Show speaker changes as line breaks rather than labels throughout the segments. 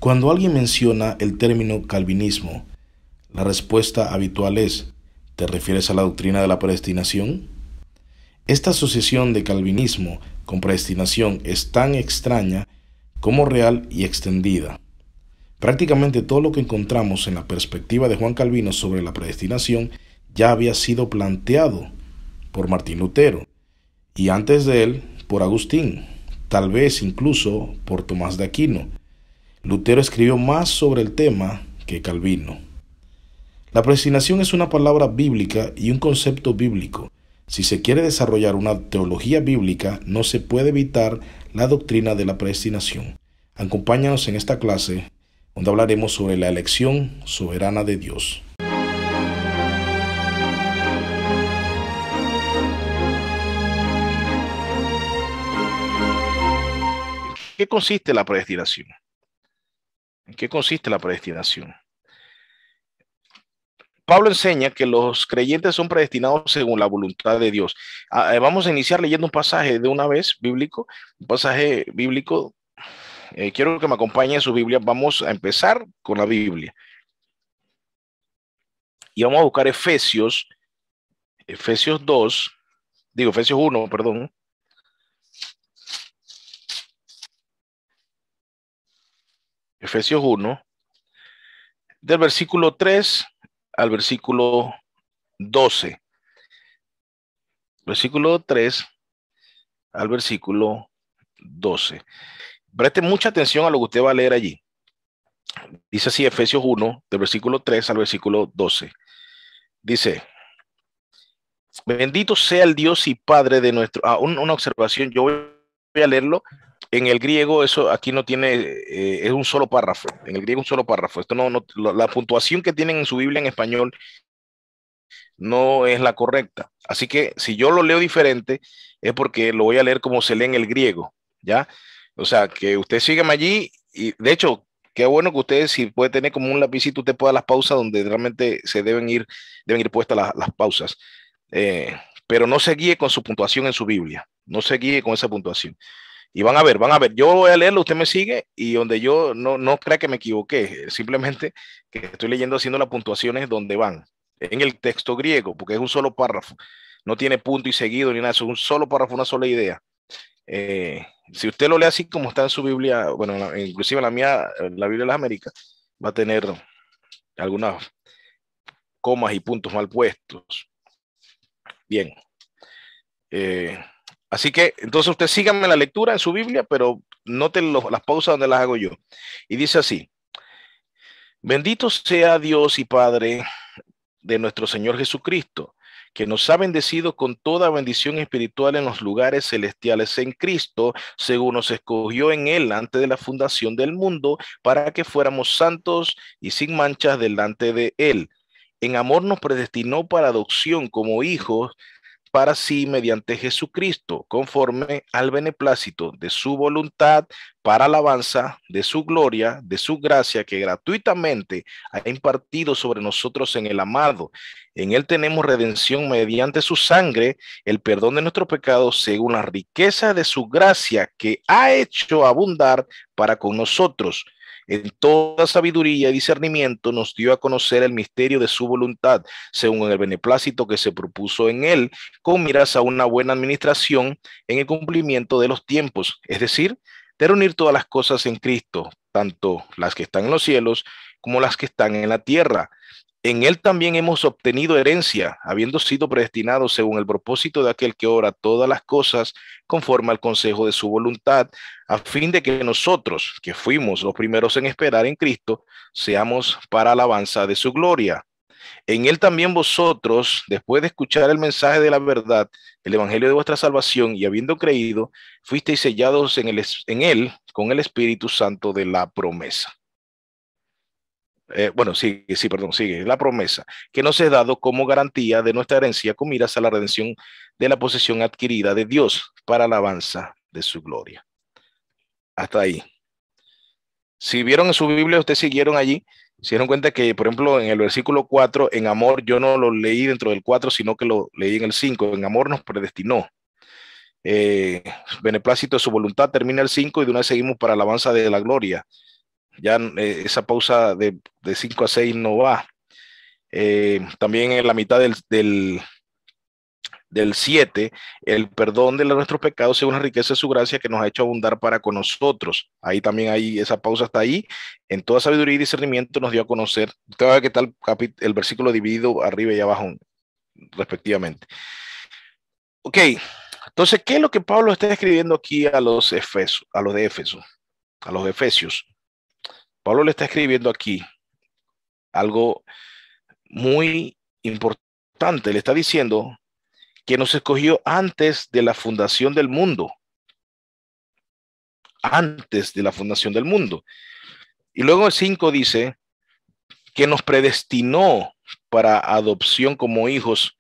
Cuando alguien menciona el término calvinismo, la respuesta habitual es: ¿te refieres a la doctrina de la predestinación? Esta asociación de calvinismo con predestinación es tan extraña como real y extendida. Prácticamente todo lo que encontramos en la perspectiva de Juan Calvino sobre la predestinación ya había sido planteado por Martín Lutero, y antes de él por Agustín, tal vez incluso por Tomás de Aquino. Lutero escribió más sobre el tema que Calvino. La predestinación es una palabra bíblica y un concepto bíblico. Si se quiere desarrollar una teología bíblica, no se puede evitar la doctrina de la predestinación. Acompáñanos en esta clase, donde hablaremos sobre la elección soberana de Dios. ¿En qué consiste la predestinación? ¿En qué consiste la predestinación? Pablo enseña que los creyentes son predestinados según la voluntad de Dios. Vamos a iniciar leyendo un pasaje de una vez bíblico, un pasaje bíblico. Quiero que me acompañe en su Biblia. Vamos a empezar con la Biblia. Y vamos a buscar Efesios 1, perdón. Efesios 1, del versículo 3 al versículo 12. Versículo 3 al versículo 12. Preste mucha atención a lo que usted va a leer allí. Dice así Efesios 1, del versículo 3 al versículo 12. Dice: bendito sea el Dios y Padre de nuestro... una observación, yo voy a leerlo. En el griego eso aquí no tiene, es un solo párrafo. En el griego un solo párrafo. Esto la puntuación que tienen en su Biblia en español no es la correcta. Así que si yo lo leo diferente es porque lo voy a leer como se lee en el griego, ¿ya? O sea, que usted sígame allí y de hecho, qué bueno que usted si puede tener como un lapicito, usted pueda las pausas donde realmente se deben ir puestas las pausas. Pero no se guíe con su puntuación en su Biblia, no se guíe con esa puntuación. Y van a ver, yo voy a leerlo, usted me sigue y donde yo no crea que me equivoqué, simplemente que estoy leyendo haciendo las puntuaciones donde van en el texto griego, porque es un solo párrafo, no tiene punto y seguido ni nada, es un solo párrafo, una sola idea. Si usted lo lee así como está en su Biblia, bueno, inclusive la mía, la Biblia de las Américas, va a tener algunas comas y puntos mal puestos. Bien. Así que, entonces usted síganme la lectura en su Biblia, pero note las pausas donde las hago yo. Y dice así: bendito sea Dios y Padre de nuestro Señor Jesucristo, que nos ha bendecido con toda bendición espiritual en los lugares celestiales en Cristo, según nos escogió en Él antes de la fundación del mundo, para que fuéramos santos y sin manchas delante de Él. En amor nos predestinó para adopción como hijos para sí mediante Jesucristo, conforme al beneplácito de su voluntad, para alabanza de su gloria, de su gracia que gratuitamente ha impartido sobre nosotros en el amado. En él tenemos redención mediante su sangre, el perdón de nuestros pecados según la riqueza de su gracia que ha hecho abundar para con nosotros. En toda sabiduría y discernimiento nos dio a conocer el misterio de su voluntad, según el beneplácito que se propuso en él, con miras a una buena administración en el cumplimiento de los tiempos, es decir, de reunir todas las cosas en Cristo, tanto las que están en los cielos como las que están en la tierra. En él también hemos obtenido herencia, habiendo sido predestinados según el propósito de aquel que obra todas las cosas conforme al consejo de su voluntad, a fin de que nosotros, que fuimos los primeros en esperar en Cristo, seamos para alabanza de su gloria. En él también vosotros, después de escuchar el mensaje de la verdad, el evangelio de vuestra salvación, y habiendo creído, fuisteis sellados en él con el Espíritu Santo de la promesa. Sigue, la promesa, que nos es dado como garantía de nuestra herencia con miras a la redención de la posesión adquirida de Dios para alabanza de su gloria. Hasta ahí. Si vieron en su Biblia, ustedes siguieron allí, se dieron cuenta que, por ejemplo, en el versículo 4, en amor, yo no lo leí dentro del 4, sino que lo leí en el 5, en amor nos predestinó. Beneplácito de su voluntad termina el 5 y de una vez seguimos para alabanza de la gloria. Ya esa pausa de 5 a 6 no va. También en la mitad del 7, el perdón de nuestros pecados según la riqueza de su gracia que nos ha hecho abundar para con nosotros. Ahí también hay esa pausa está ahí. En toda sabiduría y discernimiento nos dio a conocer. Usted va a ver que está el versículo dividido arriba y abajo respectivamente. Ok, entonces, ¿qué es lo que Pablo está escribiendo aquí a los Efesios, a los de Éfeso, a los Efesios? Pablo le está escribiendo aquí algo muy importante. Le está diciendo que nos escogió antes de la fundación del mundo, antes de la fundación del mundo. Y luego el 5 dice que nos predestinó para adopción como hijos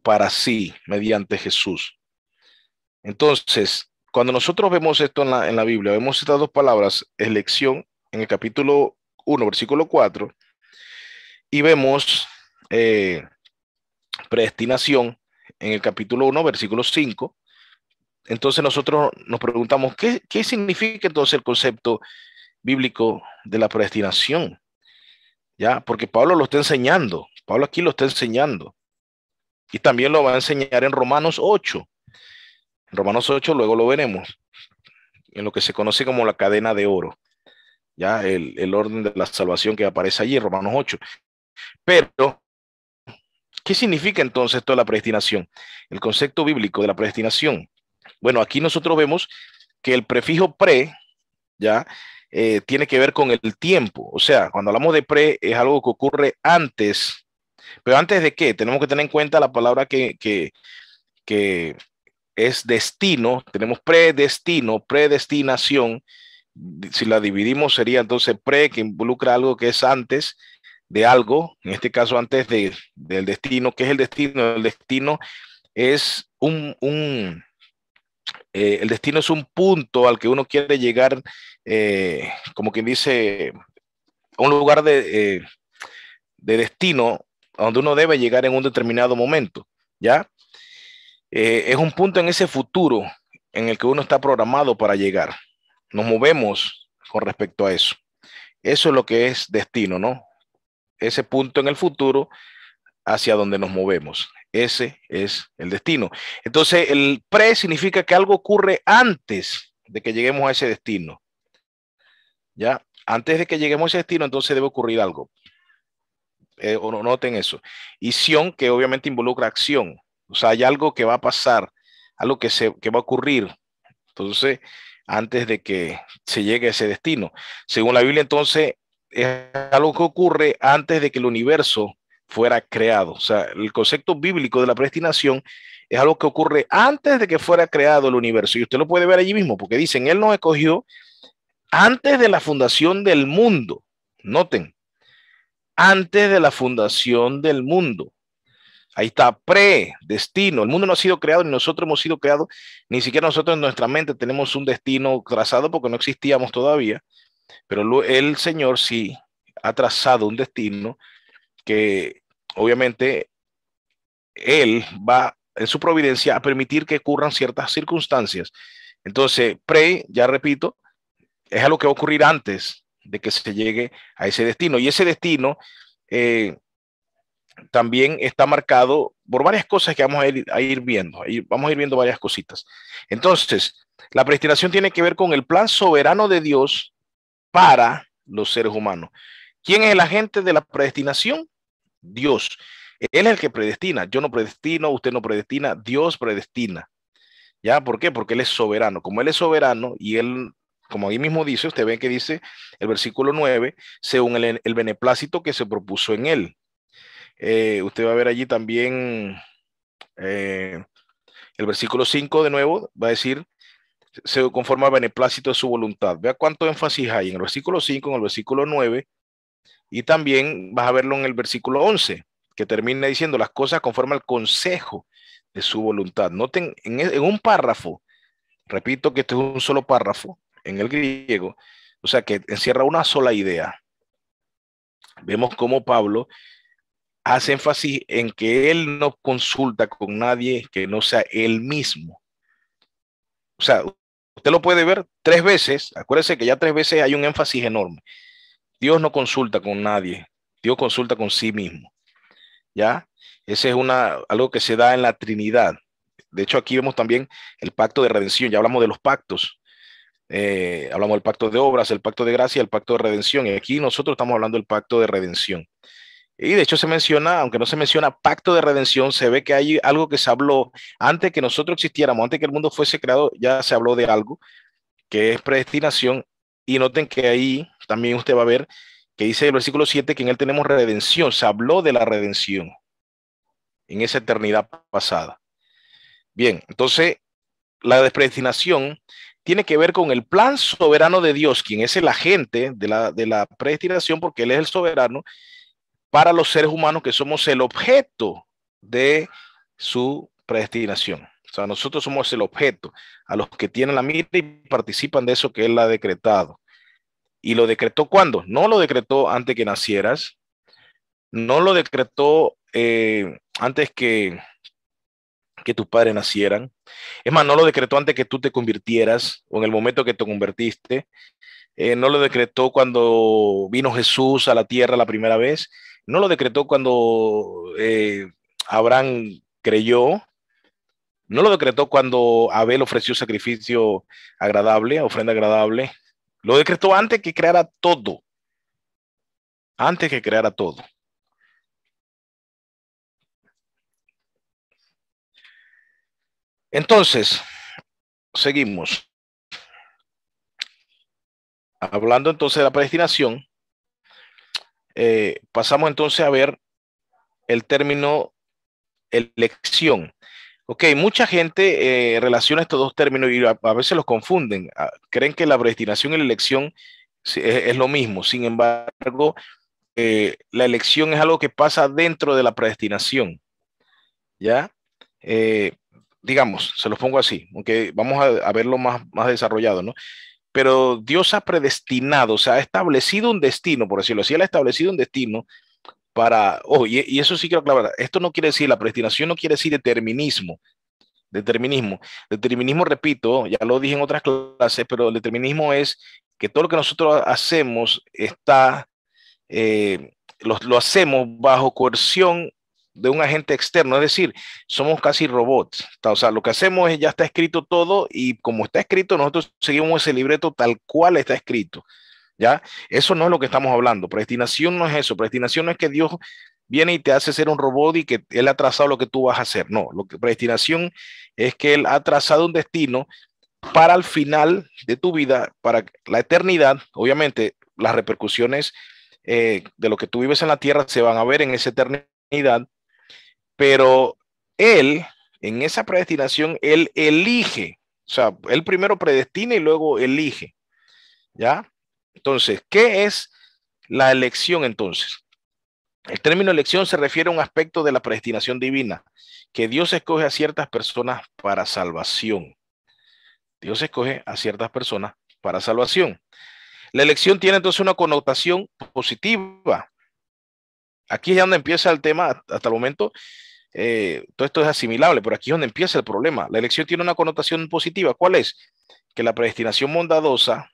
para sí, mediante Jesús. Entonces, cuando nosotros vemos esto en la Biblia, vemos estas dos palabras, elección, en el capítulo 1, versículo 4, y vemos eh, predestinación en el capítulo 1, versículo 5. Entonces nosotros nos preguntamos, ¿qué significa entonces el concepto bíblico de la predestinación? ¿Ya? Porque Pablo lo está enseñando, Pablo aquí lo está enseñando, y también lo va a enseñar en Romanos 8. En Romanos 8 luego lo veremos, en lo que se conoce como la cadena de oro, ya el orden de la salvación que aparece allí en Romanos 8. Pero, ¿qué significa entonces esto de la predestinación? El concepto bíblico de la predestinación. Bueno, aquí nosotros vemos que el prefijo pre, ya, tiene que ver con el tiempo. O sea, cuando hablamos de pre, es algo que ocurre antes. Pero antes de qué, tenemos que tener en cuenta la palabra que es destino. Tenemos predestino, predestinación. Si la dividimos sería entonces pre, que involucra algo que es antes de algo, en este caso antes del destino. ¿Qué es el destino? El destino es el destino es un punto al que uno quiere llegar, como quien dice, a un lugar de destino a donde uno debe llegar en un determinado momento, ¿ya? Es un punto en ese futuro en el que uno está programado para llegar. Nos movemos con respecto a eso. Eso es lo que es destino, ¿no? Ese punto en el futuro hacia donde nos movemos. Ese es el destino. Entonces, el pre significa que algo ocurre antes de que lleguemos a ese destino. ¿Ya? Antes de que lleguemos a ese destino, entonces debe ocurrir algo. O no, noten eso. Y sion, que obviamente involucra acción. O sea, hay algo que va a pasar, algo que va a ocurrir. Entonces, antes de que se llegue a ese destino. Según la Biblia, entonces, es algo que ocurre antes de que el universo fuera creado. O sea, el concepto bíblico de la predestinación es algo que ocurre antes de que fuera creado el universo. Y usted lo puede ver allí mismo, porque dicen, Él nos escogió antes de la fundación del mundo. Noten, antes de la fundación del mundo. Ahí está, predestino. El mundo no ha sido creado, ni nosotros hemos sido creados, ni siquiera nosotros en nuestra mente tenemos un destino trazado porque no existíamos todavía, pero el Señor sí ha trazado un destino que obviamente Él va en su providencia a permitir que ocurran ciertas circunstancias. Entonces, ya repito, es algo que va a ocurrir antes de que se llegue a ese destino. Y ese destino también está marcado por varias cosas que vamos a ir viendo. Vamos a ir viendo varias cositas. Entonces, la predestinación tiene que ver con el plan soberano de Dios para los seres humanos. ¿Quién es el agente de la predestinación? Dios. Él es el que predestina. Yo no predestino, usted no predestina, Dios predestina. ¿Ya? ¿Por qué? Porque Él es soberano. Como Él es soberano y Él, como ahí mismo dice, usted ve que dice el versículo 9, según el beneplácito que se propuso en Él. Usted va a ver allí también el versículo 5 de nuevo, va a decir, se conforma al beneplácito de su voluntad. Vea cuánto énfasis hay en el versículo 5, en el versículo 9, y también vas a verlo en el versículo 11, que termina diciendo las cosas conforme al consejo de su voluntad. Noten en un párrafo, repito que este es un solo párrafo en el griego, o sea que encierra una sola idea. Vemos cómo Pablo hace énfasis en que él no consulta con nadie que no sea él mismo. O sea, Usted lo puede ver 3 veces. Acuérdese que ya 3 veces hay un énfasis enorme. Dios no consulta con nadie. Dios consulta con sí mismo. ¿Ya? Ese es algo que se da en la Trinidad. De hecho, aquí vemos también el pacto de redención. Ya hablamos de los pactos. Hablamos del pacto de obras, el pacto de gracia, el pacto de redención. Y aquí nosotros estamos hablando del pacto de redención. Y de hecho se menciona, aunque no se menciona pacto de redención, se ve que hay algo que se habló antes que nosotros existiéramos, antes que el mundo fuese creado, ya se habló de algo que es predestinación. Y noten que ahí también usted va a ver que dice el versículo 7 que en él tenemos redención. Se habló de la redención en esa eternidad pasada. Bien, entonces la predestinación tiene que ver con el plan soberano de Dios, quien es el agente de la predestinación, porque Él es el soberano para los seres humanos que somos el objeto de su predestinación. O sea, nosotros somos el objeto a los que tienen la mira y participan de eso que Él ha decretado. ¿Y lo decretó cuándo? No lo decretó antes que nacieras, no lo decretó antes que tus padres nacieran. Es más, no lo decretó antes que tú te convirtieras o en el momento que te convertiste. No lo decretó cuando vino Jesús a la tierra la primera vez. No lo decretó cuando Abraham creyó. No lo decretó cuando Abel ofreció sacrificio agradable, ofrenda agradable. Lo decretó antes que creara todo. Antes que creara todo. Entonces, seguimos. Hablando entonces de la predestinación, pasamos entonces a ver el término elección. Ok, mucha gente relaciona estos dos términos y a veces los confunden. Creen que la predestinación y la elección es lo mismo. Sin embargo, la elección es algo que pasa dentro de la predestinación. ¿Ya? Eh, digamos, se los pongo así, aunque vamos a verlo más desarrollado, ¿no? Pero Dios ha predestinado, o sea, ha establecido un destino, por decirlo así, Él ha establecido un destino para, y eso sí quiero aclarar, esto no quiere decir, la predestinación no quiere decir determinismo. Determinismo, repito, ya lo dije en otras clases, pero el determinismo es que todo lo que nosotros hacemos lo hacemos bajo coerción de un agente externo, es decir, somos casi robots. O sea, lo que hacemos es ya está escrito todo y como está escrito, nosotros seguimos ese libreto tal cual está escrito. ¿Ya? Eso no es lo que estamos hablando. Predestinación no es eso. Predestinación no es que Dios viene y te hace ser un robot y que Él ha trazado lo que tú vas a hacer. No, predestinación es que Él ha trazado un destino para el final de tu vida, para la eternidad. Obviamente, las repercusiones de lo que tú vives en la tierra se van a ver en esa eternidad, pero Él, en esa predestinación, Él elige. O sea, Él primero predestina y luego elige. ¿Ya? Entonces, ¿qué es la elección entonces? El término elección se refiere a un aspecto de la predestinación divina, que Dios escoge a ciertas personas para salvación. Dios escoge a ciertas personas para salvación. La elección tiene entonces una connotación positiva. Aquí es donde empieza el tema hasta el momento. Todo esto es asimilable, pero aquí es donde empieza el problema. La elección tiene una connotación positiva. ¿Cuál es? Que la predestinación bondadosa,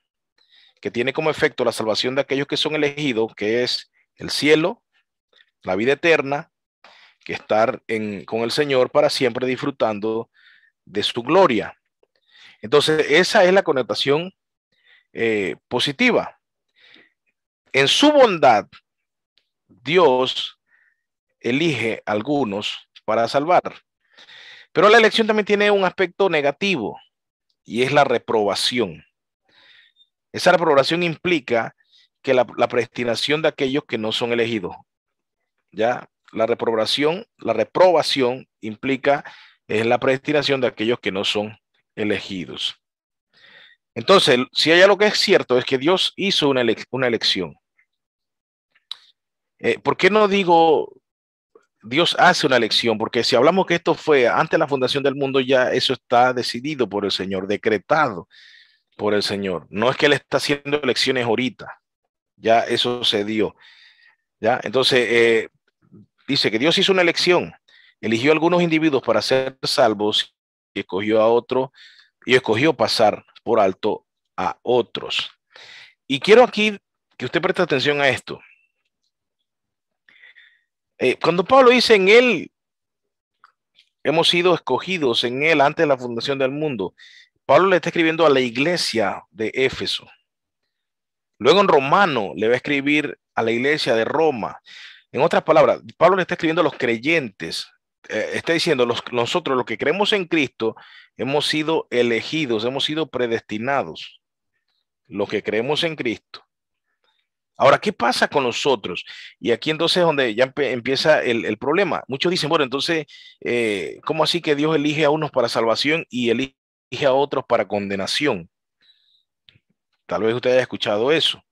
que tiene como efecto la salvación de aquellos que son elegidos, que es el cielo, la vida eterna, que estar con el Señor para siempre disfrutando de su gloria. Entonces, esa es la connotación positiva. En su bondad, Dios elige a algunos para salvar. Pero la elección también tiene un aspecto negativo y es la reprobación. Esa reprobación implica que la predestinación de aquellos que no son elegidos. Ya la reprobación implica la predestinación de aquellos que no son elegidos. Entonces, si hay algo que es cierto, es que Dios hizo una elección. ¿Por qué no digo Dios hace una elección? Porque si hablamos que esto fue antes de la fundación del mundo, ya eso está decidido por el Señor, decretado por el Señor. No es que Él está haciendo elecciones ahorita, ya eso se dio. ¿Ya? Entonces, dice que Dios hizo una elección, eligió a algunos individuos para ser salvos y escogió a otros y escogió pasar por alto a otros. Y quiero aquí que usted preste atención a esto. Cuando Pablo dice en él, hemos sido escogidos en él antes de la fundación del mundo, Pablo le está escribiendo a la iglesia de Éfeso. Luego en Romano le va a escribir a la iglesia de Roma. En otras palabras, Pablo le está escribiendo a los creyentes. Está diciendo, nosotros los que creemos en Cristo, hemos sido elegidos, hemos sido predestinados. Los que creemos en Cristo. Ahora, ¿qué pasa con nosotros? Y aquí entonces es donde ya empieza el problema. Muchos dicen, bueno, entonces, ¿cómo así que Dios elige a unos para salvación y elige a otros para condenación? Tal vez usted haya escuchado eso,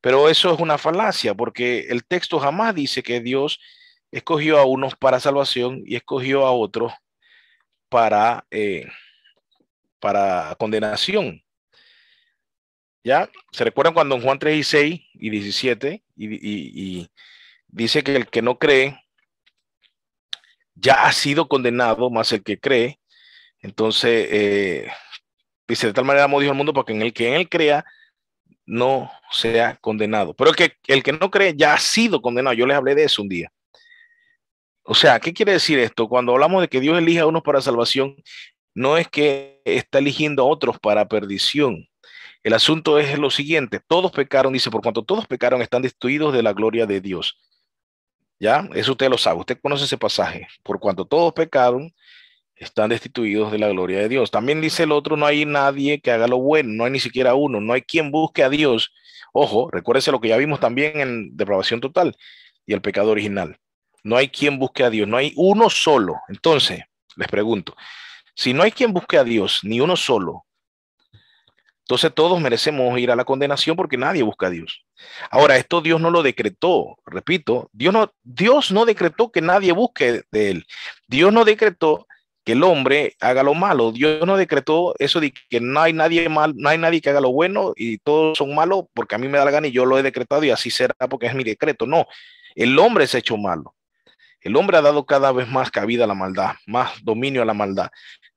pero eso es una falacia, porque el texto jamás dice que Dios escogió a unos para salvación y escogió a otros para, para condenación. ¿Ya? ¿Se recuerdan cuando en Juan 3:16 y 17 y dice que el que no cree ya ha sido condenado, más el que cree? Entonces, dice, de tal manera amó Dios al mundo porque en el que en él crea no sea condenado. Pero el que no cree ya ha sido condenado. Yo les hablé de eso un día. O sea, ¿qué quiere decir esto? Cuando hablamos de que Dios elige a unos para salvación, no es que está eligiendo a otros para perdición. El asunto es lo siguiente, todos pecaron, dice, por cuanto todos pecaron, están destituidos de la gloria de Dios. ¿Ya? Eso usted lo sabe, usted conoce ese pasaje. Por cuanto todos pecaron, están destituidos de la gloria de Dios. También dice el otro, no hay nadie que haga lo bueno, no hay ni siquiera uno, no hay quien busque a Dios. Ojo, recuérdese lo que ya vimos también en depravación total y el pecado original. No hay quien busque a Dios, no hay uno solo. Entonces, les pregunto, si no hay quien busque a Dios, ni uno solo, entonces todos merecemos ir a la condenación porque nadie busca a Dios. Ahora, esto Dios no lo decretó, repito, Dios no decretó que nadie busque de él. Dios no decretó que el hombre haga lo malo. Dios no decretó eso de que no hay nadie mal, no hay nadie que haga lo bueno y todos son malos porque a mí me da la gana y yo lo he decretado y así será porque es mi decreto. No, el hombre se ha hecho malo. El hombre ha dado cada vez más cabida a la maldad, más dominio a la maldad.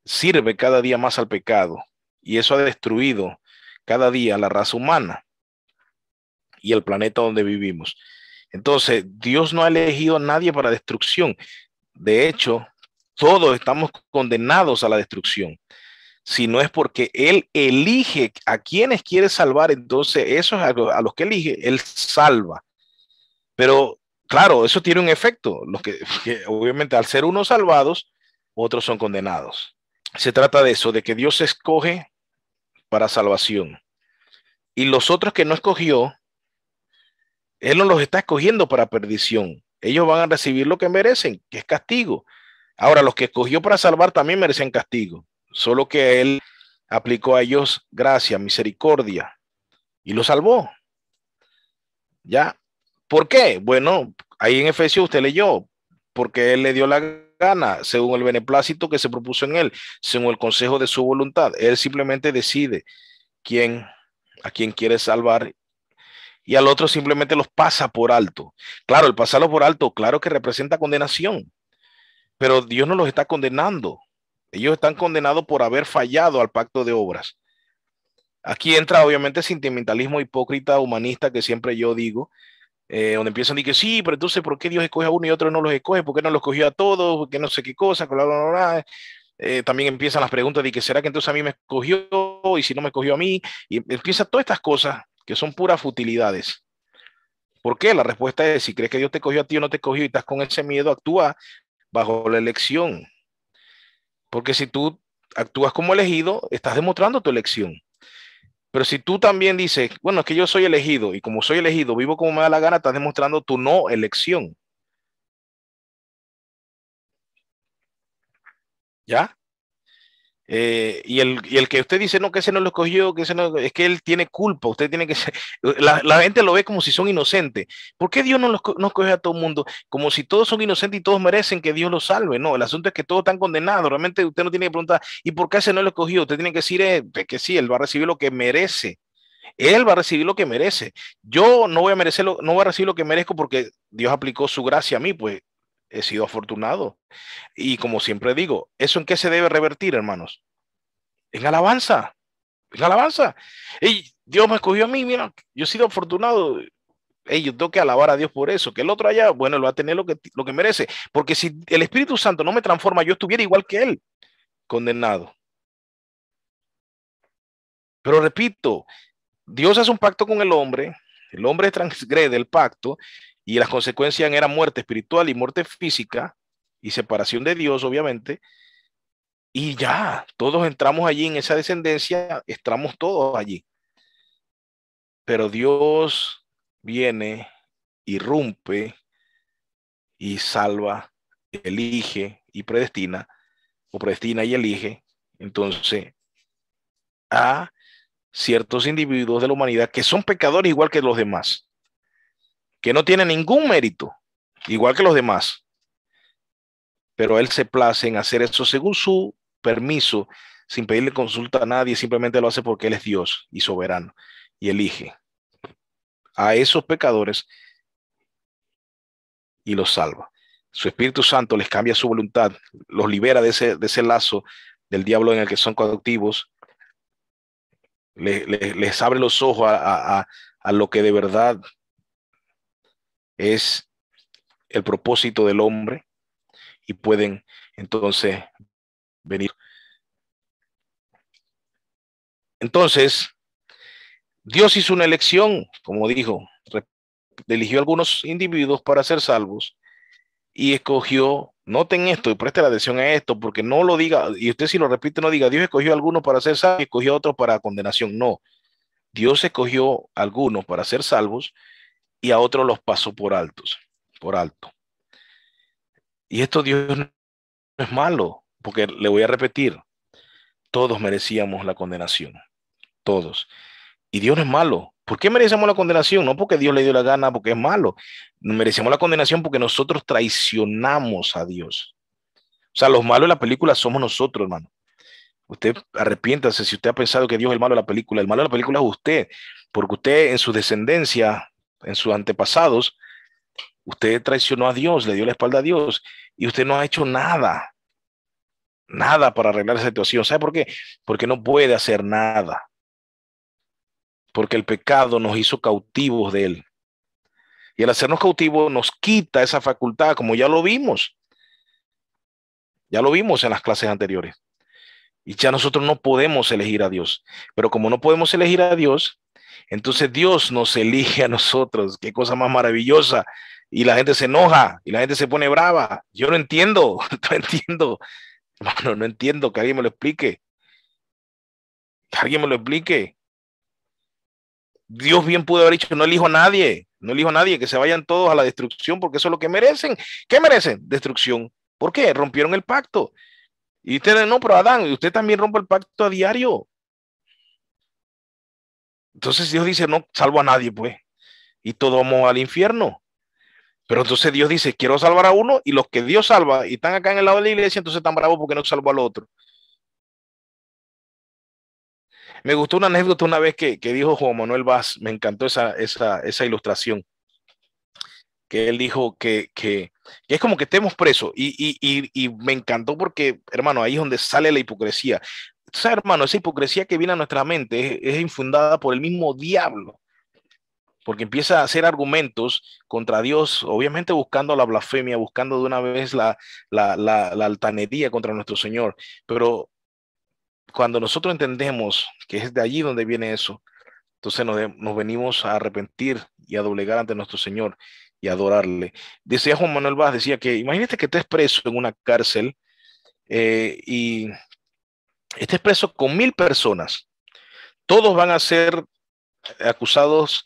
Sirve cada día más al pecado y eso ha destruido cada día la raza humana y el planeta donde vivimos. Entonces, Dios no ha elegido a nadie para destrucción. De hecho, todos estamos condenados a la destrucción. Si no es porque Él elige a quienes quiere salvar, entonces esos a los que elige, Él salva. Pero claro, eso tiene un efecto. Que obviamente al ser unos salvados, otros son condenados. Se trata de eso, de que Dios escoge para salvación. Y los otros que no escogió, Él no los está escogiendo para perdición. Ellos van a recibir lo que merecen, que es castigo. Ahora, los que escogió para salvar también merecen castigo. Solo que Él aplicó a ellos gracia, misericordia y los salvó. ¿Ya? ¿Por qué? Bueno, ahí en Efesios usted leyó, porque Él le dio la gana, según el beneplácito que se propuso en Él, según el consejo de su voluntad. Él simplemente decide a quién quiere salvar y al otro simplemente los pasa por alto. Claro, el pasarlo por alto, claro que representa condenación, pero Dios no los está condenando. Ellos están condenados por haber fallado al pacto de obras. Aquí entra obviamente ese sentimentalismo hipócrita, humanista que siempre yo digo, donde empiezan a decir que sí, pero entonces ¿por qué Dios escoge a uno y otro no los escoge? ¿Por qué no los escogió a todos? ¿Por qué no sé qué cosa? Bla, bla, bla, bla. También empiezan las preguntas de que ¿será que entonces a mí me escogió? Y si no me escogió a mí, y empieza todas estas cosas que son puras futilidades. ¿Por qué? La respuesta es, si crees que Dios te escogió a ti o no te escogió y estás con ese miedo, actúa bajo la elección. Porque si tú actúas como elegido, estás demostrando tu elección. Pero si tú también dices, bueno, es que yo soy elegido y como soy elegido, vivo como me da la gana, estás demostrando tu no elección. ¿Ya? Y el que usted dice, no, que ese no lo escogió, que ese no, es que él tiene culpa, usted tiene que ser, la gente lo ve como si son inocentes. ¿Por qué Dios no escoge a todo el mundo? Como si todos son inocentes y todos merecen que Dios los salve. No, el asunto es que todos están condenados. Realmente usted no tiene que preguntar, ¿y por qué ese no lo escogió? Usted tiene que decir que sí, él va a recibir lo que merece. Él va a recibir lo que merece. Yo no voy a merecerlo, no voy a recibir lo que merezco porque Dios aplicó su gracia a mí, pues he sido afortunado. Y como siempre digo, ¿eso en qué se debe revertir, hermanos? en alabanza, en alabanza. Ey, Dios me escogió a mí, mira, yo he sido afortunado. Ey, yo tengo que alabar a Dios por eso, que el otro allá, bueno, él va a tener lo que merece, porque si el Espíritu Santo no me transforma, yo estuviera igual que él, condenado. Pero repito, Dios hace un pacto con el hombre transgrede el pacto y las consecuencias eran muerte espiritual y muerte física y separación de Dios, obviamente, y ya, todos entramos allí en esa descendencia, estamos todos allí. Pero Dios viene, irrumpe y salva, elige y predestina, o predestina y elige, entonces, a ciertos individuos de la humanidad que son pecadores igual que los demás, que no tienen ningún mérito, igual que los demás, pero Él se place en hacer eso según su permiso, sin pedirle consulta a nadie, simplemente lo hace porque Él es Dios y soberano, y elige a esos pecadores y los salva. Su Espíritu Santo les cambia su voluntad, los libera de ese lazo del diablo en el que son cautivos, les abre los ojos a lo que de verdad es el propósito del hombre y pueden entonces venir. Entonces, Dios hizo una elección, como dijo, eligió a algunos individuos para ser salvos y escogió, noten esto y presten atención a esto, porque no lo diga, y usted si lo repite, no diga, Dios escogió a algunos para ser salvos y escogió a otros para condenación. No, Dios escogió a algunos para ser salvos y a otros los pasó por alto. Y esto Dios no es malo, porque le voy a repetir, todos merecíamos la condenación, todos. Y Dios no es malo. ¿Por qué merecemos la condenación? No porque Dios le dio la gana, porque es malo. Merecemos la condenación porque nosotros traicionamos a Dios. O sea, los malos de la película somos nosotros, hermano. Usted arrepiéntase si usted ha pensado que Dios es el malo de la película. El malo de la película es usted, porque usted en su descendencia, en sus antepasados, usted traicionó a Dios, le dio la espalda a Dios y usted no ha hecho nada, nada para arreglar esa situación. ¿Sabe por qué? Porque no puede hacer nada, porque el pecado nos hizo cautivos de él. Y al hacernos cautivos nos quita esa facultad, como ya lo vimos en las clases anteriores. Y ya nosotros no podemos elegir a Dios. Pero como no podemos elegir a Dios, entonces Dios nos elige a nosotros. Qué cosa más maravillosa. Y la gente se enoja y la gente se pone brava. Yo no entiendo, no entiendo. Hermano, no entiendo, que alguien me lo explique. Que alguien me lo explique. Dios bien pudo haber dicho, no elijo a nadie, no elijo a nadie, que se vayan todos a la destrucción, porque eso es lo que merecen. ¿Qué merecen? Destrucción. ¿Por qué? Rompieron el pacto. Y ustedes no, pero Adán, usted también rompe el pacto a diario. Entonces Dios dice, no salvo a nadie, pues. Y todos vamos al infierno. Pero entonces Dios dice, quiero salvar a uno, y los que Dios salva y están acá en el lado de la iglesia, entonces están bravos porque no salvó al otro. Me gustó una anécdota una vez que dijo Juan Manuel Vaz, me encantó esa ilustración, que él dijo que es como que estemos presos, y me encantó porque, hermano, ahí es donde sale la hipocresía. O sea, hermano, esa hipocresía que viene a nuestra mente es infundada por el mismo diablo, porque empieza a hacer argumentos contra Dios, obviamente buscando la blasfemia, buscando de una vez la altanería contra nuestro Señor, pero cuando nosotros entendemos que es de allí donde viene eso, entonces nos venimos a arrepentir y a doblegar ante nuestro Señor y a adorarle. Decía Juan Manuel Vaz, decía que imagínate que estés preso en una cárcel, y estés preso con 1000 personas. Todos van a ser acusados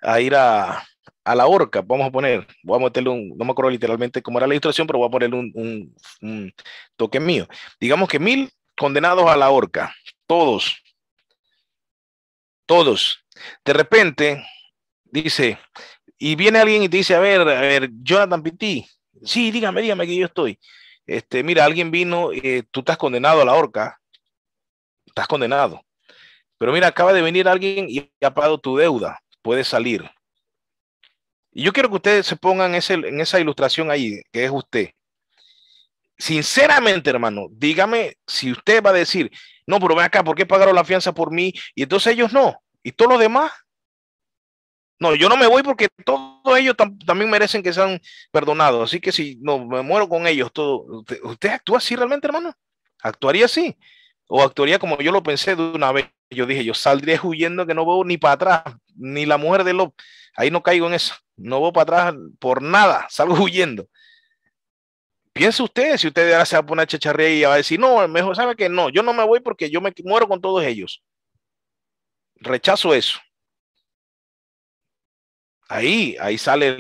a ir a la horca, vamos a poner, voy a meterle no me acuerdo literalmente cómo era la ilustración, pero voy a ponerle un toque mío. Digamos que 1000 condenados a la horca, todos, todos. De repente dice, y viene alguien y te dice, a ver, Jonathan Pitti, sí, dígame que yo estoy. Mira, alguien vino, tú estás condenado a la horca, estás condenado. Pero mira, acaba de venir alguien y ha pagado tu deuda, puedes salir. Y yo quiero que ustedes se pongan en esa ilustración ahí, que es usted. Sinceramente, hermano, dígame si usted va a decir, no, pero ven acá, ¿por qué pagaron la fianza por mí? Y entonces ellos no. ¿Y todos los demás? No, yo no me voy porque todos ellos también merecen que sean perdonados. Así que si no me muero con ellos, todo. ¿Usted actúa así realmente, hermano? ¿Actuaría así? ¿O actuaría como yo lo pensé de una vez? Yo dije, yo saldría huyendo que no veo ni para atrás, ni la mujer de Lot. Ahí no caigo en eso. No voy para atrás por nada, salgo huyendo. Piense usted, si usted ahora se va a poner chacharría y va a decir, no, mejor sabe que no, yo no me voy porque yo me muero con todos ellos. Rechazo eso. Ahí sale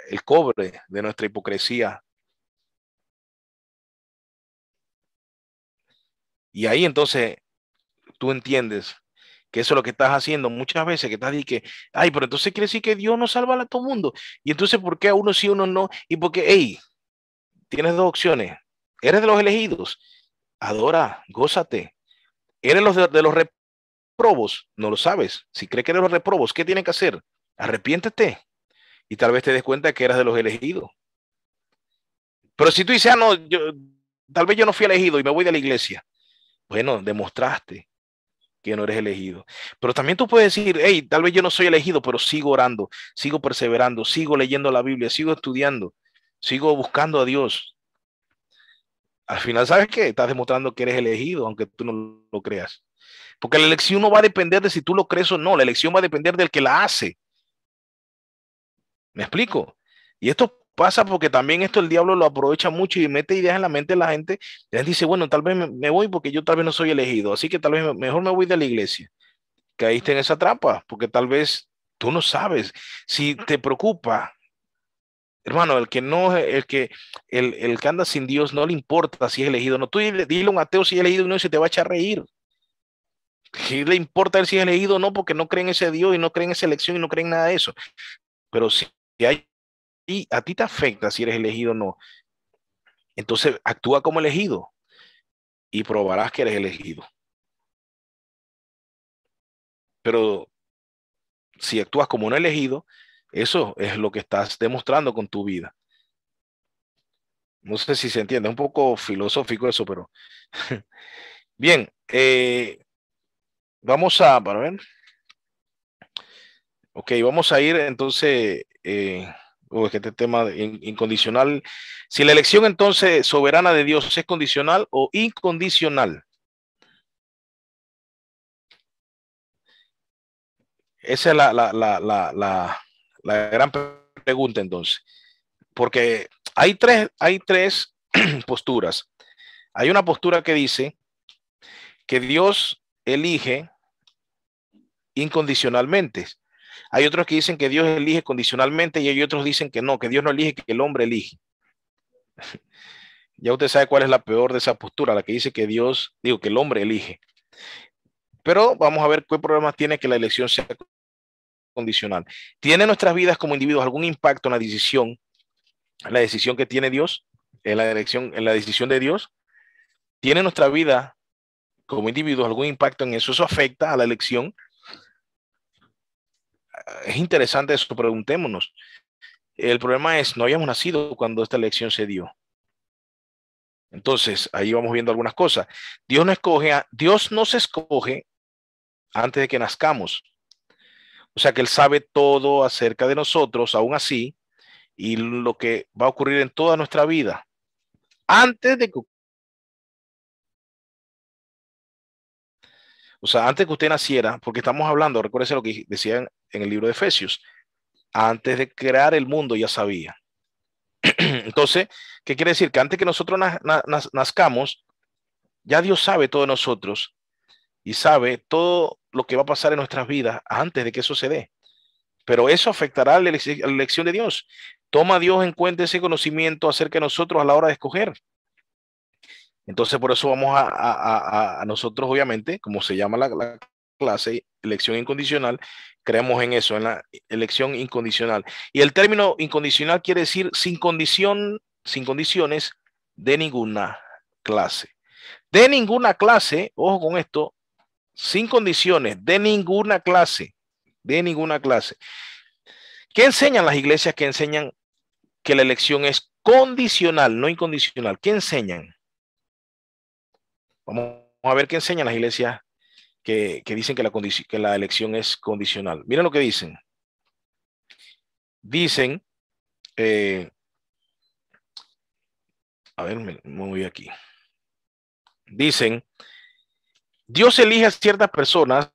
el cobre de nuestra hipocresía. Y ahí entonces tú entiendes que eso es lo que estás haciendo muchas veces, que estás diciendo que, ay, pero entonces quiere decir que Dios no salva a todo el mundo. Y entonces, ¿por qué a uno sí, a uno no? Y porque, hey, tienes dos opciones. Eres de los elegidos, adora, gózate. Eres de los reprobos, no lo sabes. Si crees que eres de los reprobos, ¿qué tienes que hacer? Arrepiéntete y tal vez te des cuenta que eras de los elegidos. Pero si tú dices, ah, no, tal vez yo no fui elegido y me voy de la iglesia. Bueno, demostraste que no eres elegido. Pero también tú puedes decir, hey, tal vez yo no soy elegido, pero sigo orando, sigo perseverando, sigo leyendo la Biblia, sigo estudiando, sigo buscando a Dios. Al final, ¿sabes qué? Estás demostrando que eres elegido, aunque tú no lo creas. Porque la elección no va a depender de si tú lo crees o no, la elección va a depender del que la hace. ¿Me explico? Y esto pasa porque también esto el diablo lo aprovecha mucho y mete ideas en la mente de la gente. Y él dice, bueno, tal vez me voy porque yo tal vez no soy elegido, así que tal vez mejor me voy de la iglesia. Caíste en esa trampa, porque tal vez tú no sabes. Si te preocupa, hermano, el que anda sin Dios no le importa si es elegido. No, tú dile a un ateo si es elegido y no se te va a echar a reír. ¿Qué le importa él si es elegido o no? Porque no cree en ese Dios y no cree en esa elección y no cree en nada de eso. Pero si hay, y a ti te afecta si eres elegido o no, entonces actúa como elegido y probarás que eres elegido. Pero si actúas como no elegido, eso es lo que estás demostrando con tu vida. No sé si se entiende, es un poco filosófico eso, pero bien, para ver, ok, vamos a ir entonces, es que este tema incondicional, si la elección entonces soberana de Dios es condicional o incondicional. Esa es la gran pregunta entonces, porque hay tres posturas. Hay una postura que dice que Dios elige incondicionalmente. Hay otros que dicen que Dios elige condicionalmente y hay otros que dicen que no, que Dios no elige, que el hombre elige. Ya usted sabe cuál es la peor de esa postura, la que dice que que el hombre elige. Pero vamos a ver qué problemas tiene que la elección sea condicional. ¿Tiene nuestras vidas como individuos algún impacto en la decisión que tiene Dios, en la decisión de Dios? ¿Tiene nuestra vida como individuos algún impacto en eso? ¿Eso afecta a la elección? Es interesante eso, preguntémonos. El problema es, no habíamos nacido cuando esta elección se dio. Entonces, ahí vamos viendo algunas cosas. Dios nos escoge antes de que nazcamos. O sea que Él sabe todo acerca de nosotros, aún así, y lo que va a ocurrir en toda nuestra vida. Antes de que usted naciera, porque estamos hablando, recuérdese lo que decían en el libro de Efesios, antes de crear el mundo ya sabía. Entonces, ¿qué quiere decir? Que antes que nosotros nazcamos, ya Dios sabe todo de nosotros y sabe todo lo que va a pasar en nuestras vidas antes de que eso se dé. Pero eso afectará a la elección de Dios. Toma Dios en cuenta ese conocimiento acerca de nosotros a la hora de escoger. Entonces, por eso vamos a nosotros, obviamente, como se llama la clase, elección incondicional, creemos en eso, en la elección incondicional. Y el término incondicional quiere decir sin condición, sin condiciones de ninguna clase. De ninguna clase, ojo con esto, sin condiciones, de ninguna clase, de ninguna clase. ¿Qué enseñan las iglesias que enseñan que la elección es condicional, no incondicional. ¿Qué enseñan? Vamos a ver qué enseñan las iglesias que dicen que la elección es condicional. Miren lo que dicen. Dicen, a ver, me voy aquí. Dicen, Dios elige a ciertas personas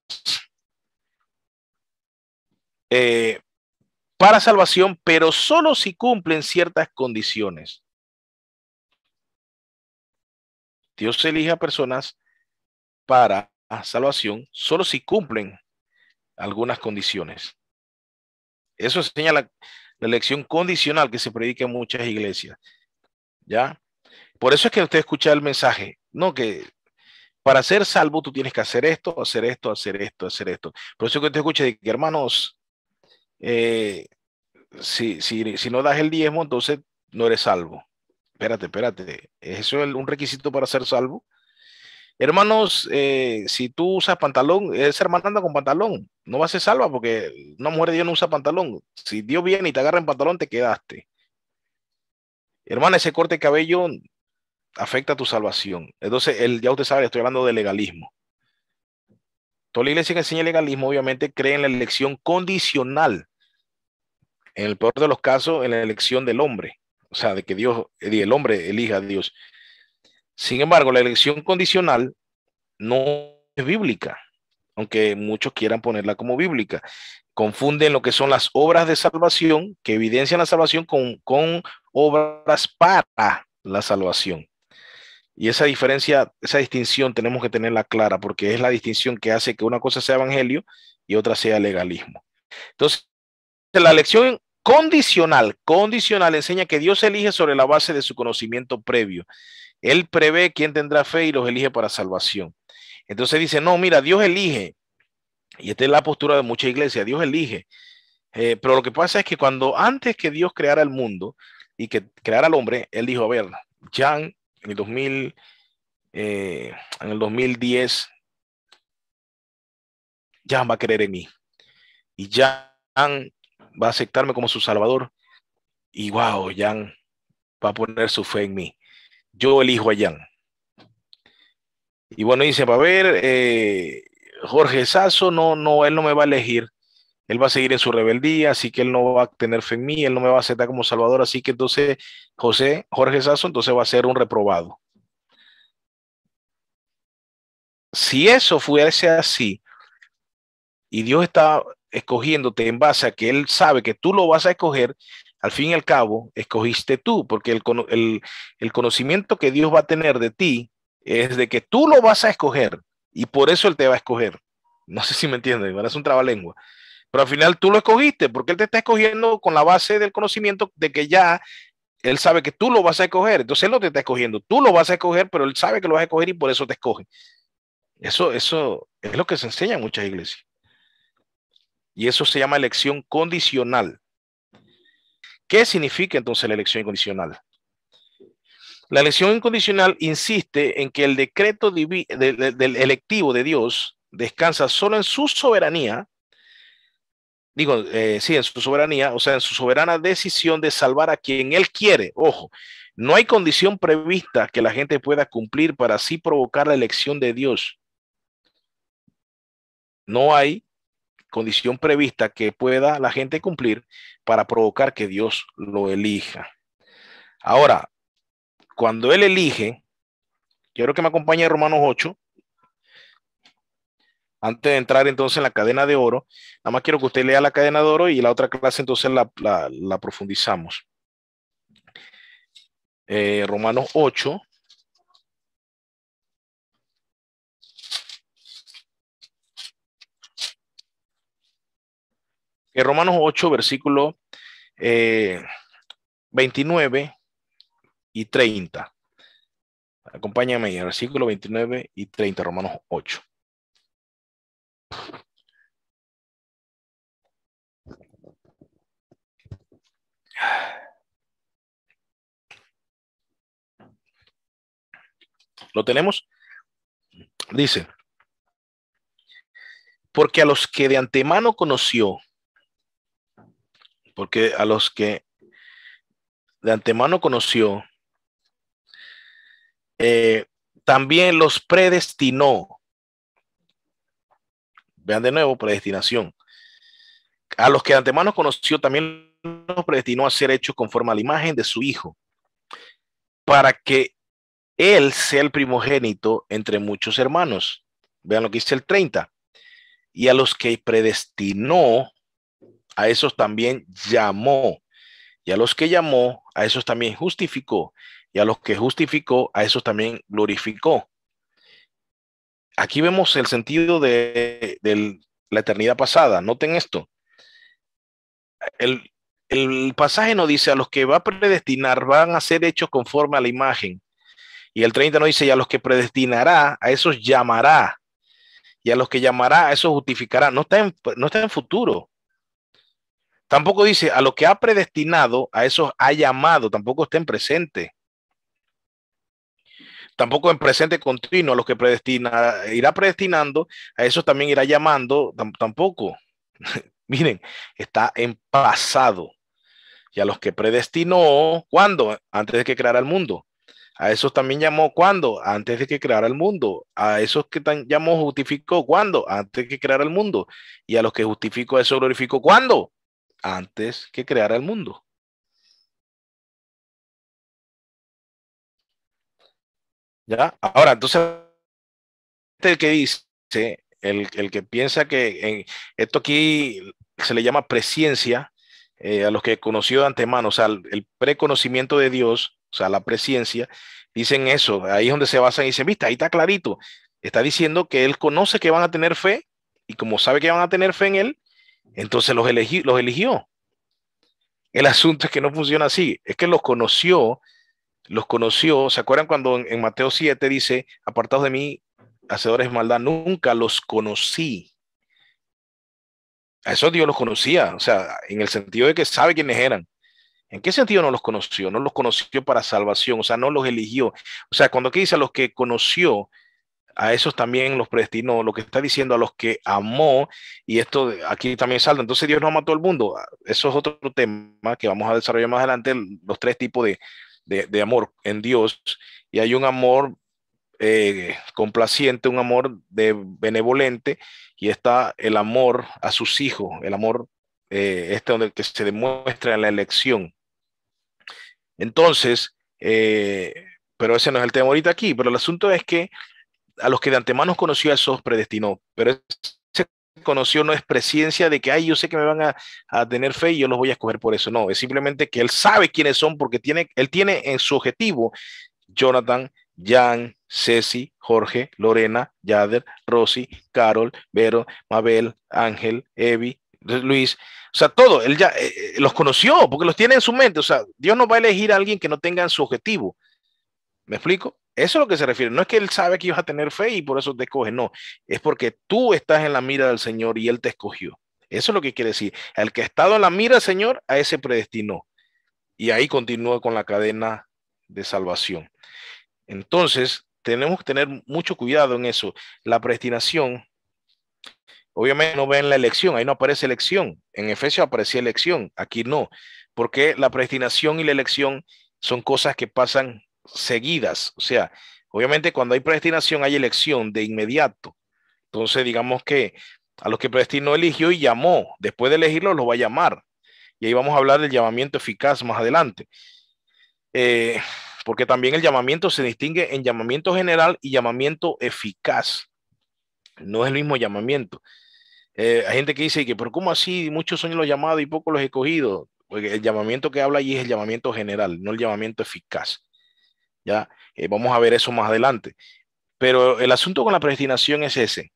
para salvación, pero solo si cumplen ciertas condiciones. Dios elige a personas para salvación solo si cumplen algunas condiciones. Eso enseña la elección condicional que se predica en muchas iglesias. ¿Ya? Por eso es que usted escucha el mensaje, no que para ser salvo tú tienes que hacer esto, hacer esto, hacer esto, hacer esto. Por eso es que usted escucha de que, hermanos, eh, si no das el diezmo, entonces no eres salvo. Espérate. ¿Eso es un requisito para ser salvo? Hermanos, si tú usas pantalón, esa hermana anda con pantalón, no va a ser salva porque una mujer de Dios no usa pantalón. Si Dios viene y te agarra en pantalón, te quedaste. Hermana, ese corte de cabello afecta tu salvación. Entonces, ya usted sabe, estoy hablando de legalismo. Toda la iglesia que enseña legalismo, obviamente, cree en la elección condicional. En el peor de los casos, en la elección del hombre. O sea, de que el hombre elija a Dios. Sin embargo, la elección condicional no es bíblica, aunque muchos quieran ponerla como bíblica. Confunden lo que son las obras de salvación, que evidencian la salvación, con obras para la salvación. Y esa diferencia, esa distinción tenemos que tenerla clara, porque es la distinción que hace que una cosa sea evangelio y otra sea legalismo. Entonces, la elección condicional enseña que Dios elige sobre la base de su conocimiento previo. Él prevé quién tendrá fe y los elige para salvación. Entonces dice, no, mira, Dios elige, y esta es la postura de mucha iglesia, Dios elige. Pero lo que pasa es que antes que Dios creara el mundo y que creara al hombre, Él dijo, a ver, Jan, en el 2000, en el 2010, Jan va a creer en mí. Y Jan va a aceptarme como su salvador. Y wow, Jan va a poner su fe en mí. Yo elijo a Jan. Y bueno, dice, va a ver, Jorge Sasso, no, él no me va a elegir. Él va a seguir en su rebeldía, así que él no va a tener fe en mí, él no me va a aceptar como salvador, así que entonces Jorge Sasso, entonces va a ser un reprobado. Si eso fuese así, y Dios está escogiéndote en base a que Él sabe que tú lo vas a escoger, al fin y al cabo, escogiste tú, porque el conocimiento que Dios va a tener de ti es de que tú lo vas a escoger, y por eso Él te va a escoger. No sé si me entiendes, es un trabalengua. Pero al final tú lo escogiste, porque Él te está escogiendo con la base del conocimiento de que ya Él sabe que tú lo vas a escoger. Entonces Él no te está escogiendo, tú lo vas a escoger, pero Él sabe que lo vas a escoger y por eso te escoge. Eso es lo que se enseña en muchas iglesias. Y eso se llama elección condicional. ¿Qué significa entonces la elección incondicional? La elección incondicional insiste en que el decreto del electivo de Dios descansa solo en su soberanía, sí, en su soberanía, o sea, en su soberana decisión de salvar a quien Él quiere. Ojo, no hay condición prevista que la gente pueda cumplir para así provocar la elección de Dios. No hay condición prevista que pueda la gente cumplir para provocar que Dios lo elija. Ahora, cuando Él elige, quiero que me acompañe a Romanos 8, antes de entrar entonces en la cadena de oro, nada más quiero que usted lea la cadena de oro y la otra clase entonces la profundizamos. Romanos 8. Romanos 8, versículo 29 y 30. Acompáñame ahí, versículo 29 y 30, Romanos 8. ¿Lo tenemos? Dice, porque a los que de antemano conoció, porque a los que de antemano conoció, también los predestinó. Vean de nuevo, predestinación. A los que de antemano conoció, también los predestinó a ser hechos conforme a la imagen de su Hijo, para que Él sea el primogénito entre muchos hermanos. Vean lo que dice el 30. Y a los que predestinó, a esos también llamó. Y a los que llamó, a esos también justificó. Y a los que justificó, a esos también glorificó. Aquí vemos el sentido de la eternidad pasada. Noten esto. El, el pasaje no dice a los que va a predestinar van a ser hechos conforme a la imagen. Y el 30 no dice, y a los que predestinará, a esos llamará. Y a los que llamará, a esos justificará. No está en futuro. Tampoco dice, a lo que ha predestinado, a esos ha llamado. Tampoco está en presente. Tampoco en presente continuo. A los que predestina, irá predestinando, a esos también irá llamando. Tampoco. Miren, está en pasado. Y a los que predestinó, ¿cuándo? Antes de que creara el mundo. A esos también llamó, ¿cuándo? Antes de que creara el mundo. A esos que llamó, justificó, ¿cuándo? Antes de que creara el mundo. Y a los que justificó, a eso glorificó, ¿cuándo? Antes que creara el mundo. ¿Ya? Ahora, entonces, el que dice, el que piensa que esto aquí se le llama presciencia, a los que conoció de antemano, o sea, el preconocimiento de Dios, o sea, la presciencia, dicen eso, ahí es donde se basan y dicen, viste, ahí está clarito, está diciendo que él conoce que van a tener fe, y como sabe que van a tener fe en él, entonces los eligió. El asunto es que no funciona así, es que los conoció, ¿se acuerdan cuando en Mateo 7 dice, apartados de mí, hacedores de maldad, nunca los conocí? A esos Dios los conocía, o sea, en el sentido de que sabe quiénes eran. ¿En qué sentido no los conoció? No los conoció para salvación, o sea, no los eligió. O sea, cuando aquí dice a los que conoció, a esos también los predestinó, lo que está diciendo a los que amó, y esto aquí también salta. Entonces Dios no amó a todo el mundo. Eso es otro tema que vamos a desarrollar más adelante, los tres tipos de amor en Dios. Y hay un amor complaciente, un amor benevolente, y está el amor a sus hijos, el amor donde que se demuestra en la elección. Entonces, pero ese no es el tema ahorita aquí, pero el asunto es que a los que de antemano conoció a esos predestinó, pero ese conoció no es presciencia de que, ay, yo sé que me van a tener fe y yo los voy a escoger por eso, no, es simplemente que él sabe quiénes son porque él tiene en su objetivo Jonathan, Jan, Ceci, Jorge, Lorena, Yader, Rosy, Carol, Vero, Mabel, Ángel, Evi, Luis, o sea, todo, él ya los conoció porque los tiene en su mente, o sea, Dios no va a elegir a alguien que no tenga en su objetivo. ¿Me explico? Eso es lo que se refiere. No es que él sabe que ibas a tener fe y por eso te escoge, no. Es porque tú estás en la mira del Señor y él te escogió. Eso es lo que quiere decir. El que ha estado en la mira del Señor, a ese predestinó. Y ahí continúa con la cadena de salvación. Entonces, tenemos que tener mucho cuidado en eso. La predestinación, obviamente no ven la elección, ahí no aparece elección. En Efesios aparecía elección, aquí no. Porque la predestinación y la elección son cosas que pasan seguidas. O sea, obviamente cuando hay predestinación hay elección de inmediato. Entonces, digamos que a los que predestinó eligió y llamó. Después de elegirlo, los va a llamar. Y ahí vamos a hablar del llamamiento eficaz más adelante. Eh, porque también el llamamiento se distingue en llamamiento general y llamamiento eficaz. No es el mismo llamamiento. Hay gente que dice que, pero ¿cómo así? Muchos son los llamados y pocos los escogidos. Porque el llamamiento que habla allí es el llamamiento general, no el llamamiento eficaz. Ya, vamos a ver eso más adelante. Pero el asunto con la predestinación es ese,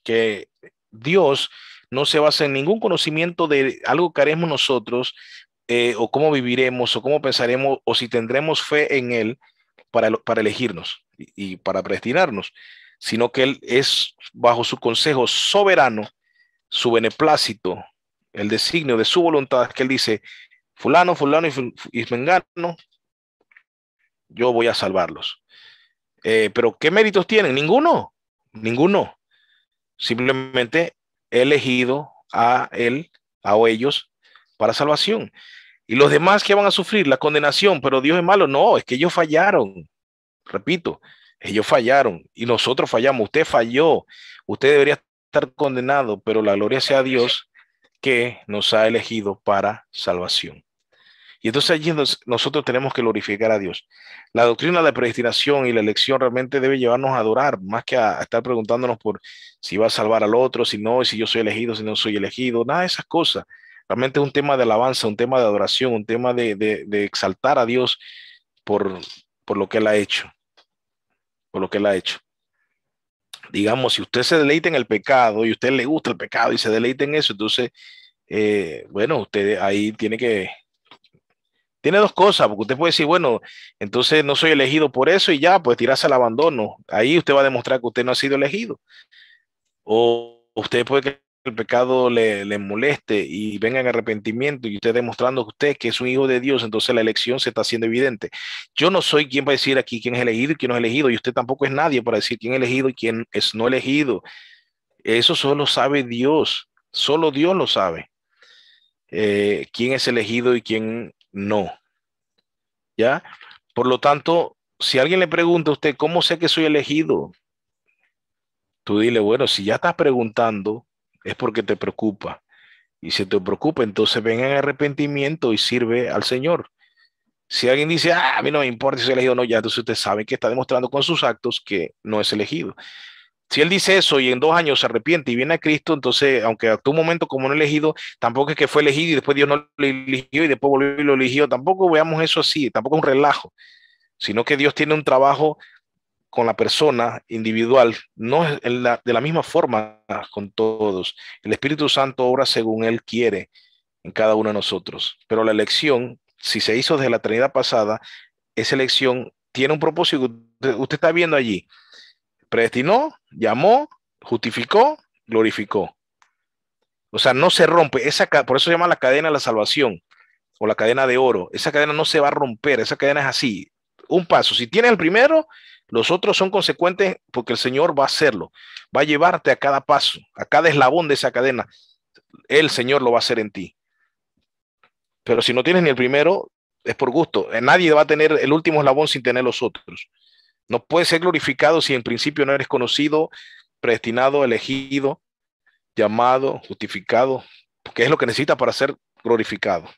que Dios no se basa en ningún conocimiento de algo que haremos nosotros, o cómo viviremos, o cómo pensaremos, o si tendremos fe en Él para elegirnos y para predestinarnos, sino que Él es bajo su consejo soberano, su beneplácito, el designio de su voluntad, que Él dice, fulano, fulano y mengano, yo voy a salvarlos. Pero ¿qué méritos tienen? Ninguno, ninguno. Simplemente he elegido a él, a ellos, para salvación. Y los demás que van a sufrir la condenación, pero Dios es malo. No, es que ellos fallaron. Repito, ellos fallaron y nosotros fallamos. Usted falló. Usted debería estar condenado, pero la gloria sea a Dios que nos ha elegido para salvación. Y entonces allí nosotros tenemos que glorificar a Dios. La doctrina de la predestinación y la elección realmente debe llevarnos a adorar, más que a estar preguntándonos por si va a salvar al otro, si no, si yo soy elegido, si no soy elegido, nada de esas cosas. Realmente es un tema de alabanza, un tema de adoración, un tema de exaltar a Dios por, por lo que Él ha hecho, por lo que Él ha hecho. Digamos, si usted se deleita en el pecado y a usted le gusta el pecado y se deleita en eso, entonces, bueno, usted ahí tiene dos cosas, porque usted puede decir, bueno, entonces no soy elegido por eso y ya, pues tirarse al abandono. Ahí usted va a demostrar que usted no ha sido elegido. O usted puede que el pecado le moleste y venga en arrepentimiento y usted demostrando que usted que es un hijo de Dios, entonces la elección se está haciendo evidente. Yo no soy quien va a decir aquí quién es elegido y quién no es elegido, y usted tampoco es nadie para decir quién es elegido y quién es no elegido. Eso solo sabe Dios, solo Dios lo sabe, quién es elegido y quién no. ¿Ya? Por lo tanto, si alguien le pregunta a usted, ¿cómo sé que soy elegido? Tú dile, bueno, si ya estás preguntando, es porque te preocupa. Y si te preocupa, entonces ven en arrepentimiento y sirve al Señor. Si alguien dice, a mí no me importa si soy elegido o no, ya entonces usted sabe que está demostrando con sus actos que no es elegido. Si él dice eso y en 2 años se arrepiente y viene a Cristo, entonces, aunque actuó un momento como no elegido, tampoco es que fue elegido y después Dios no lo eligió y después volvió y lo eligió. Tampoco veamos eso así, tampoco es un relajo, sino que Dios tiene un trabajo con la persona individual, no es de la misma forma con todos. El Espíritu Santo obra según Él quiere en cada uno de nosotros, pero la elección, si se hizo desde la eternidad pasada, esa elección tiene un propósito. Usted está viendo allí, predestinó, llamó, justificó, glorificó. O sea, no se rompe, por eso se llama la cadena de la salvación o la cadena de oro. Esa cadena no se va a romper, esa cadena es así, un paso. Si tienes el primero, los otros son consecuentes porque el Señor va a hacerlo, va a llevarte a cada paso, a cada eslabón de esa cadena. El Señor lo va a hacer en ti. Pero si no tienes ni el primero, es por gusto. Nadie va a tener el último eslabón sin tener los otros. No puedes ser glorificado si en principio no eres conocido, predestinado, elegido, llamado, justificado, porque es lo que necesitas para ser glorificado.